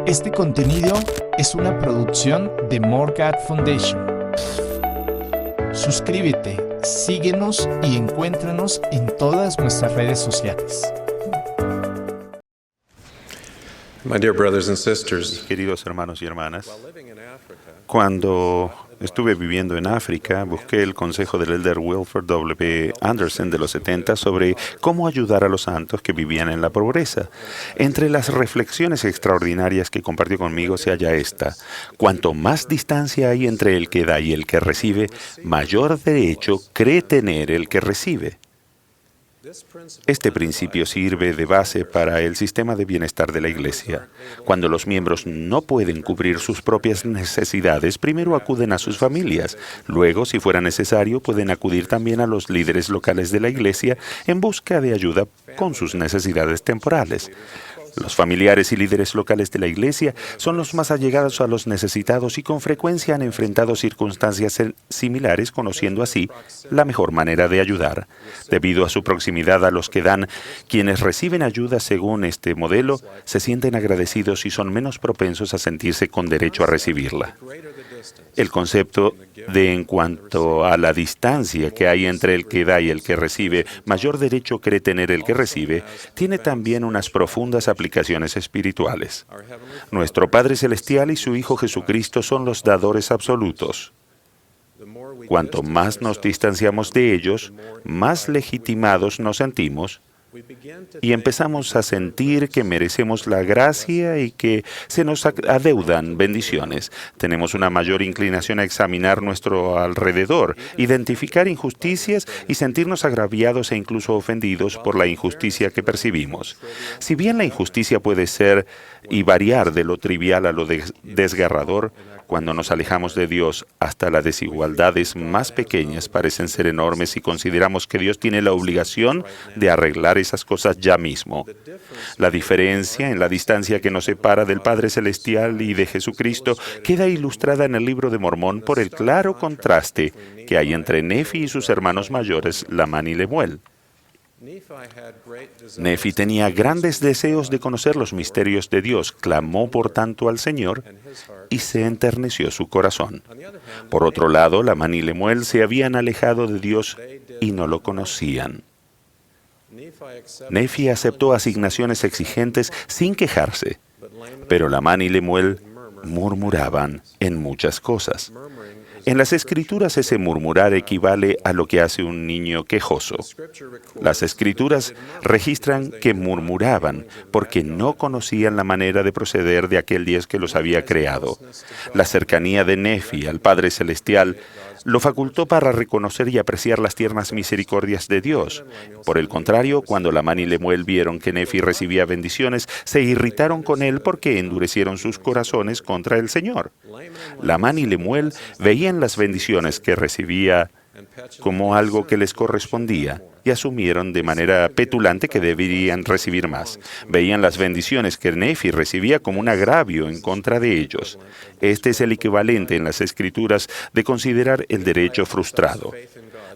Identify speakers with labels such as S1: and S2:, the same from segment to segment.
S1: Este contenido es una producción de More God Foundation. Suscríbete, síguenos y encuéntranos en todas nuestras redes sociales.
S2: My dear brothers and sisters,
S3: Queridos hermanos y hermanas, cuando estuve viviendo en África, busqué el consejo del elder Wilford W. Anderson de los 70 sobre cómo ayudar a los santos que vivían en la pobreza. Entre las reflexiones extraordinarias que compartió conmigo se halla esta: cuanto más distancia hay entre el que da y el que recibe, mayor derecho cree tener el que recibe. Este principio sirve de base para el sistema de bienestar de la Iglesia. Cuando los miembros no pueden cubrir sus propias necesidades, primero acuden a sus familias. Luego, si fuera necesario, pueden acudir también a los líderes locales de la Iglesia en busca de ayuda con sus necesidades temporales. Los familiares y líderes locales de la Iglesia son los más allegados a los necesitados y con frecuencia han enfrentado circunstancias similares, conociendo así la mejor manera de ayudar. Debido a su proximidad a los que dan, quienes reciben ayuda según este modelo se sienten agradecidos y son menos propensos a sentirse con derecho a recibirla. El concepto de en cuanto a la distancia que hay entre el que da y el que recibe, mayor derecho cree tener el que recibe, tiene también unas profundas aplicaciones espirituales. Nuestro Padre Celestial y su Hijo Jesucristo son los dadores absolutos. Cuanto más nos distanciamos de ellos, más legitimados nos sentimos y empezamos a sentir que merecemos la gracia y que se nos adeudan bendiciones. Tenemos una mayor inclinación a examinar nuestro alrededor, identificar injusticias y sentirnos agraviados e incluso ofendidos por la injusticia que percibimos. Si bien la injusticia puede ser y variar de lo trivial a lo desgarrador, cuando nos alejamos de Dios, hasta las desigualdades más pequeñas parecen ser enormes y consideramos que Dios tiene la obligación de arreglar esas cosas ya mismo. La diferencia en la distancia que nos separa del Padre Celestial y de Jesucristo queda ilustrada en el Libro de Mormón por el claro contraste que hay entre Nefi y sus hermanos mayores, Lamán y Lemuel. Nefi tenía grandes deseos de conocer los misterios de Dios, clamó por tanto al Señor y se enterneció su corazón. Por otro lado, Lamán y Lemuel se habían alejado de Dios y no lo conocían. Nefi aceptó asignaciones exigentes sin quejarse, pero Lamán y Lemuel murmuraban en muchas cosas. En las Escrituras ese murmurar equivale a lo que hace un niño quejoso. Las Escrituras registran que murmuraban porque no conocían la manera de proceder de aquel Dios que los había creado. La cercanía de Nefi al Padre Celestial lo facultó para reconocer y apreciar las tiernas misericordias de Dios. Por el contrario, cuando Lamán y Lemuel vieron que Nefi recibía bendiciones, se irritaron con él porque endurecieron sus corazones contra el Señor. Lamán y Lemuel veían las bendiciones que recibía como algo que les correspondía y asumieron de manera petulante que deberían recibir más. Veían las bendiciones que Nefi recibía como un agravio en contra de ellos. Este es el equivalente en las Escrituras de considerar el derecho frustrado.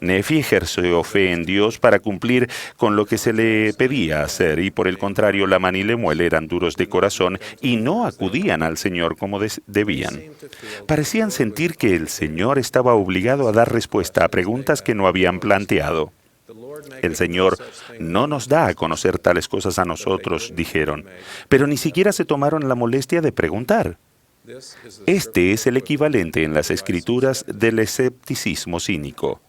S3: Nefi ejerció fe en Dios para cumplir con lo que se le pedía hacer y por el contrario Lamán y Lemuel eran duros de corazón y no acudían al Señor como debían. Parecían sentir que el Señor estaba obligado a dar respuesta a preguntas que no habían planteado. El Señor no nos da a conocer tales cosas a nosotros, dijeron, pero ni siquiera se tomaron la molestia de preguntar. Este es el equivalente en las Escrituras del escepticismo cínico.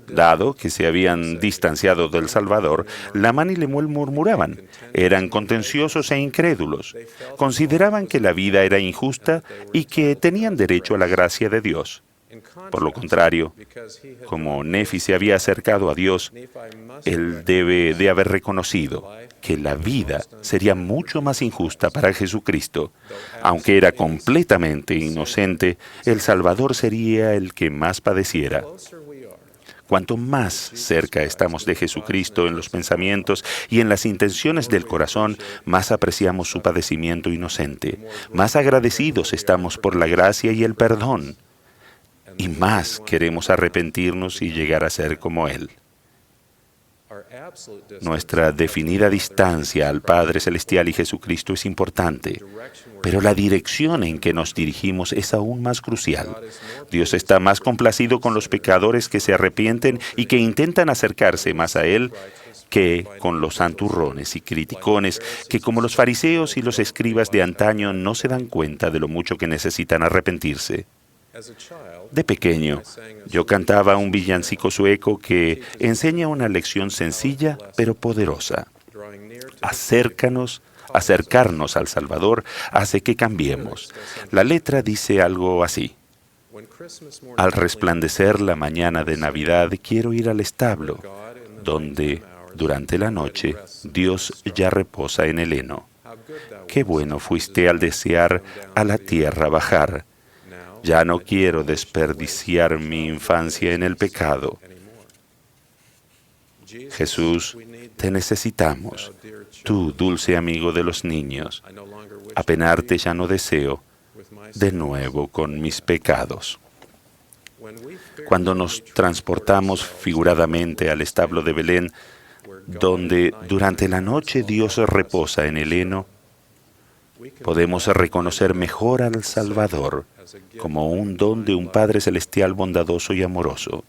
S3: Dado que se habían distanciado del Salvador, Lamán y Lemuel murmuraban, eran contenciosos e incrédulos, consideraban que la vida era injusta y que tenían derecho a la gracia de Dios. Por lo contrario, como Nefi se había acercado a Dios, él debe de haber reconocido que la vida sería mucho más injusta para Jesucristo. Aunque era completamente inocente, el Salvador sería el que más padeciera. Cuanto más cerca estamos de Jesucristo en los pensamientos y en las intenciones del corazón, más apreciamos su padecimiento inocente, más agradecidos estamos por la gracia y el perdón, y más queremos arrepentirnos y llegar a ser como Él. Nuestra definida distancia al Padre Celestial y Jesucristo es importante, pero la dirección en que nos dirigimos es aún más crucial. Dios está más complacido con los pecadores que se arrepienten y que intentan acercarse más a Él que con los santurrones y criticones que, como los fariseos y los escribas de antaño, no se dan cuenta de lo mucho que necesitan arrepentirse. De pequeño, yo cantaba un villancico sueco que enseña una lección sencilla pero poderosa. Acercarnos al Salvador hace que cambiemos. La letra dice algo así: al resplandecer la mañana de Navidad, quiero ir al establo, donde, durante la noche, Dios ya reposa en el heno. Qué bueno fuiste al desear a la tierra bajar. Ya no quiero desperdiciar mi infancia en el pecado. Jesús, te necesitamos, tú, dulce amigo de los niños. Apenarte ya no deseo, de nuevo con mis pecados. Cuando nos transportamos figuradamente al establo de Belén, donde durante la noche Dios reposa en el heno, podemos reconocer mejor al Salvador como un don de un Padre Celestial bondadoso y amoroso.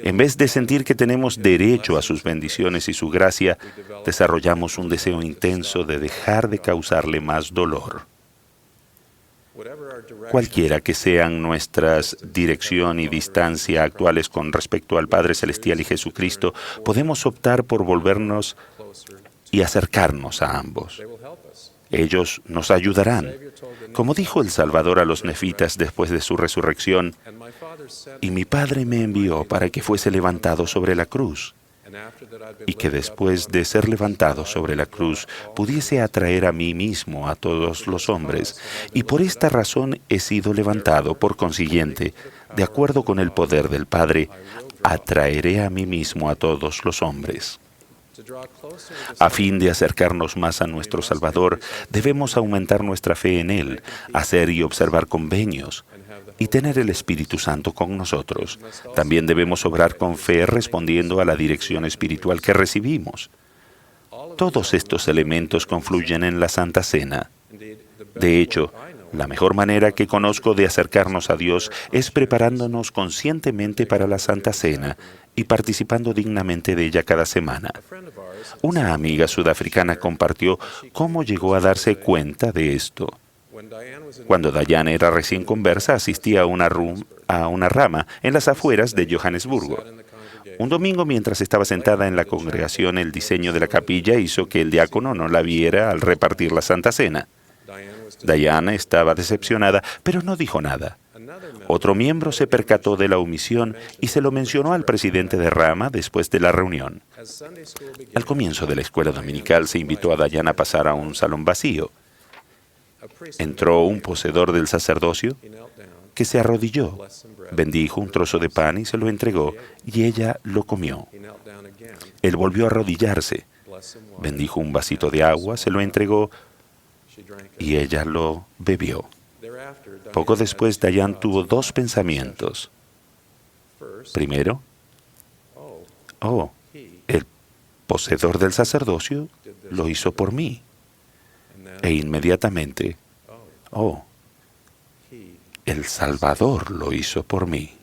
S3: En vez de sentir que tenemos derecho a sus bendiciones y su gracia, desarrollamos un deseo intenso de dejar de causarle más dolor. Cualquiera que sean nuestras dirección y distancia actuales con respecto al Padre Celestial y Jesucristo, podemos optar por volvernos y acercarnos a ambos. Ellos nos ayudarán. Como dijo el Salvador a los nefitas después de su resurrección, y mi Padre me envió para que fuese levantado sobre la cruz, y que después de ser levantado sobre la cruz pudiese atraer a mí mismo a todos los hombres, y por esta razón he sido levantado. Por consiguiente, de acuerdo con el poder del Padre, atraeré a mí mismo a todos los hombres. A fin de acercarnos más a nuestro Salvador, debemos aumentar nuestra fe en Él, hacer y observar convenios, y tener el Espíritu Santo con nosotros. También debemos obrar con fe respondiendo a la dirección espiritual que recibimos. Todos estos elementos confluyen en la Santa Cena. De hecho, la mejor manera que conozco de acercarnos a Dios es preparándonos conscientemente para la Santa Cena y participando dignamente de ella cada semana. Una amiga sudafricana compartió cómo llegó a darse cuenta de esto. Cuando Diane era recién conversa, asistía a una rama en las afueras de Johannesburgo. Un domingo, mientras estaba sentada en la congregación, el diseño de la capilla hizo que el diácono no la viera al repartir la Santa Cena. Diane estaba decepcionada, pero no dijo nada. Otro miembro se percató de la omisión y se lo mencionó al presidente de rama después de la reunión. Al comienzo de la escuela dominical se invitó a Diane a pasar a un salón vacío. Entró un poseedor del sacerdocio que se arrodilló, bendijo un trozo de pan y se lo entregó, y ella lo comió. Él volvió a arrodillarse, bendijo un vasito de agua, se lo entregó, y ella lo bebió. Poco después, Diane tuvo dos pensamientos. Primero, el poseedor del sacerdocio lo hizo por mí. E inmediatamente, el Salvador lo hizo por mí.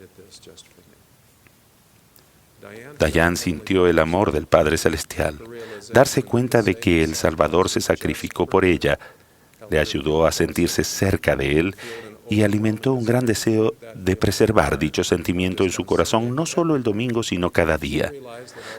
S3: Diane sintió el amor del Padre Celestial. Darse cuenta de que el Salvador se sacrificó por ella le ayudó a sentirse cerca de Él y alimentó un gran deseo de preservar dicho sentimiento en su corazón, no solo el domingo, sino cada día.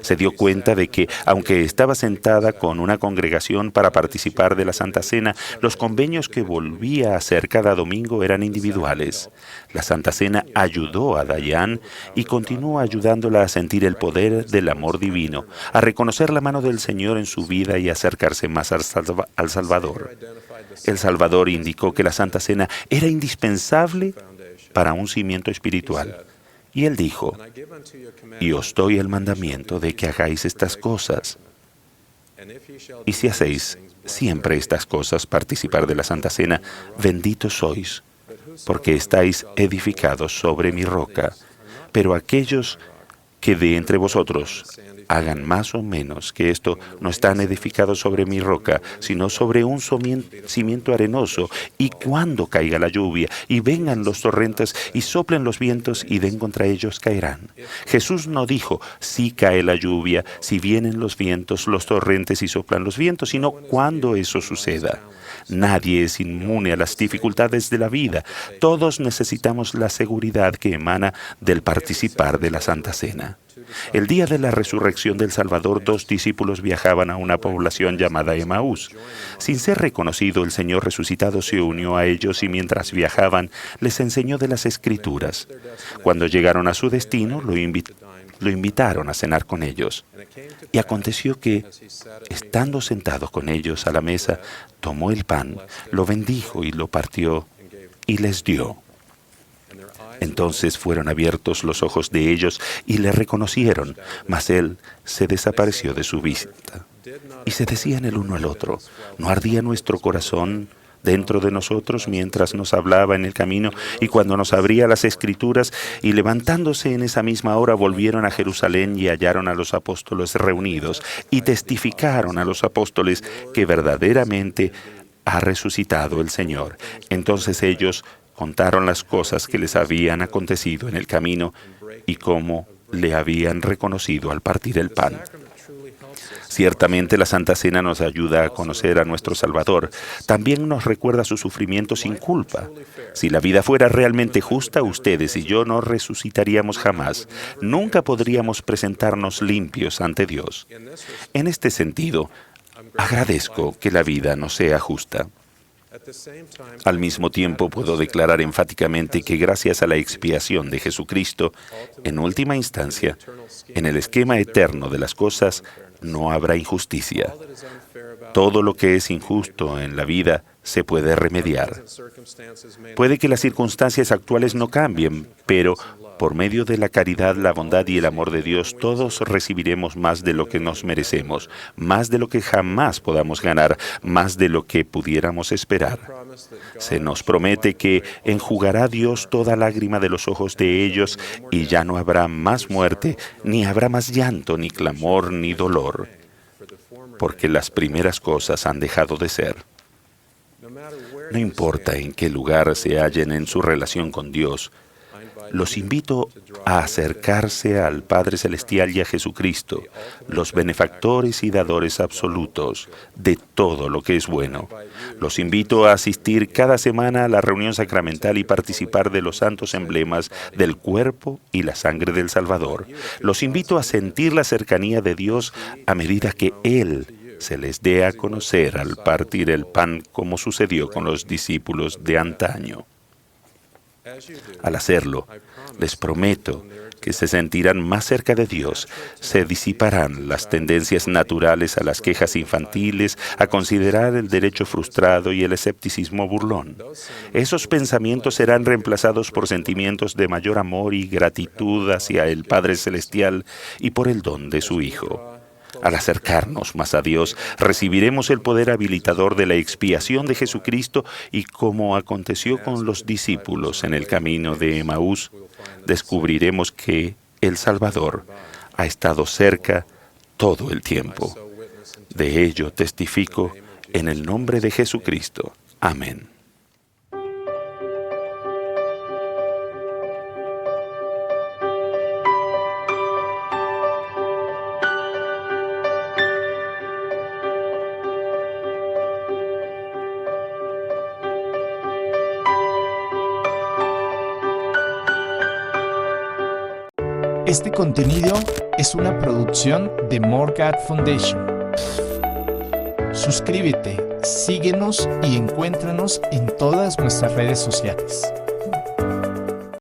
S3: Se dio cuenta de que, aunque estaba sentada con una congregación para participar de la Santa Cena, los convenios que volvía a hacer cada domingo eran individuales. La Santa Cena ayudó a Diane y continúa ayudándola a sentir el poder del amor divino, a reconocer la mano del Señor en su vida y a acercarse más al Salvador. El Salvador indicó que la Santa Cena era indispensable para un cimiento espiritual. Y Él dijo, y os doy el mandamiento de que hagáis estas cosas. Y si hacéis siempre estas cosas, participar de la Santa Cena, benditos sois, porque estáis edificados sobre mi roca. Pero aquellos que de entre vosotros hagan más o menos, que esto no están edificados sobre mi roca, sino sobre un cimiento arenoso, y cuando caiga la lluvia, y vengan los torrentes, y soplen los vientos, y den contra ellos, caerán. Jesús no dijo, si cae la lluvia, si vienen los vientos, los torrentes, y soplan los vientos, sino cuando eso suceda. Nadie es inmune a las dificultades de la vida. Todos necesitamos la seguridad que emana del participar de la Santa Cena. El día de la resurrección del Salvador, 2 discípulos viajaban a una población llamada Emaús. Sin ser reconocido, el Señor resucitado se unió a ellos y mientras viajaban, les enseñó de las Escrituras. Cuando llegaron a su destino, lo invitaron a cenar con ellos. Y aconteció que, estando sentados con ellos a la mesa, tomó el pan, lo bendijo y lo partió y les dio. Entonces fueron abiertos los ojos de ellos y le reconocieron, mas él se desapareció de su vista. Y se decían el uno al otro, ¿no ardía nuestro corazón dentro de nosotros mientras nos hablaba en el camino y cuando nos abría las Escrituras? Y levantándose en esa misma hora volvieron a Jerusalén y hallaron a los apóstoles reunidos y testificaron a los apóstoles que verdaderamente ha resucitado el Señor. Entonces ellos contaron las cosas que les habían acontecido en el camino y cómo le habían reconocido al partir el pan. Ciertamente la Santa Cena nos ayuda a conocer a nuestro Salvador. También nos recuerda su sufrimiento sin culpa. Si la vida fuera realmente justa, ustedes y yo no resucitaríamos jamás. Nunca podríamos presentarnos limpios ante Dios. En este sentido, agradezco que la vida no sea justa. Al mismo tiempo, puedo declarar enfáticamente que gracias a la expiación de Jesucristo, en última instancia, en el esquema eterno de las cosas, no habrá injusticia. Todo lo que es injusto en la vida se puede remediar. Puede que las circunstancias actuales no cambien, pero por medio de la caridad, la bondad y el amor de Dios, todos recibiremos más de lo que nos merecemos, más de lo que jamás podamos ganar, más de lo que pudiéramos esperar. Se nos promete que enjugará Dios toda lágrima de los ojos de ellos y ya no habrá más muerte, ni habrá más llanto, ni clamor, ni dolor, porque las primeras cosas han dejado de ser. No importa en qué lugar se hallen en su relación con Dios, los invito a acercarse al Padre Celestial y a Jesucristo, los benefactores y dadores absolutos de todo lo que es bueno. Los invito a asistir cada semana a la reunión sacramental y participar de los santos emblemas del cuerpo y la sangre del Salvador. Los invito a sentir la cercanía de Dios a medida que Él se les dé a conocer al partir el pan, como sucedió con los discípulos de antaño. Al hacerlo, les prometo que se sentirán más cerca de Dios, se disiparán las tendencias naturales a las quejas infantiles, a considerar el derecho frustrado y el escepticismo burlón. Esos pensamientos serán reemplazados por sentimientos de mayor amor y gratitud hacia el Padre Celestial y por el don de su Hijo. Al acercarnos más a Dios, recibiremos el poder habilitador de la expiación de Jesucristo y, como aconteció con los discípulos en el camino de Emaús, descubriremos que el Salvador ha estado cerca todo el tiempo. De ello testifico en el nombre de Jesucristo. Amén.
S1: Este contenido es una producción de More God Foundation. Suscríbete, síguenos y encuéntranos en todas nuestras redes sociales.